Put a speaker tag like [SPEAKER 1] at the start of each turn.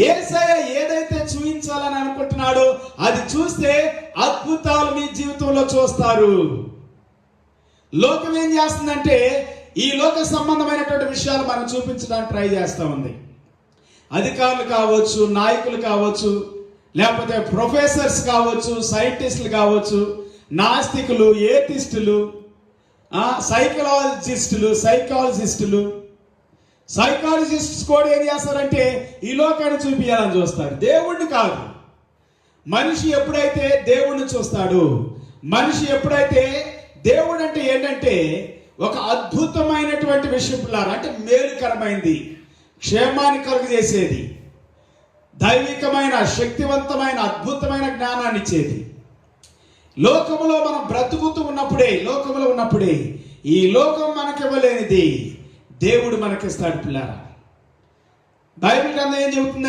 [SPEAKER 1] యేసయ్య ఏదైతే చూపించాలని అనుకుంటున్నాడో అది చూస్తే అద్భుతాలు మీ జీవితంలో చూస్తారు. లోకం ఏం చేస్తుందంటే ఈ లోక సంబంధమైనటువంటి విషయాలు మనం చూపించడానికి ట్రై చేస్తూ ఉంది. అధికారులు కావచ్చు, నాయకులు కావచ్చు, లేకపోతే ప్రొఫెసర్స్ కావచ్చు, సైంటిస్టులు కావచ్చు, నాస్తికులు, ఏథిస్టులు, సైకాలజిస్ట్స్ కూడా ఏం చేస్తారంటే ఈ లోకాన్ని చూపించాలని చూస్తారు, దేవుణ్ణి కాదు. మనిషి ఎప్పుడైతే దేవుణ్ణి చూస్తాడు, మనిషి ఎప్పుడైతే దేవుడు అంటే ఏంటంటే ఒక అద్భుతమైనటువంటి విషయం పిల్లారు, అంటే మేలుకరమైంది, క్షేమాన్ని కలుగజేసేది, దైవికమైన, శక్తివంతమైన, అద్భుతమైన జ్ఞానాన్ని ఇచ్చేది. లోకములో మనం బ్రతుకుతూ ఉన్నప్పుడే ఈ లోకం మనకివ్వలేనిది దేవుడు మనకిస్తాడు పిల్లారా. బైబిల్ గ్రంథం ఏం చెబుతుందంటే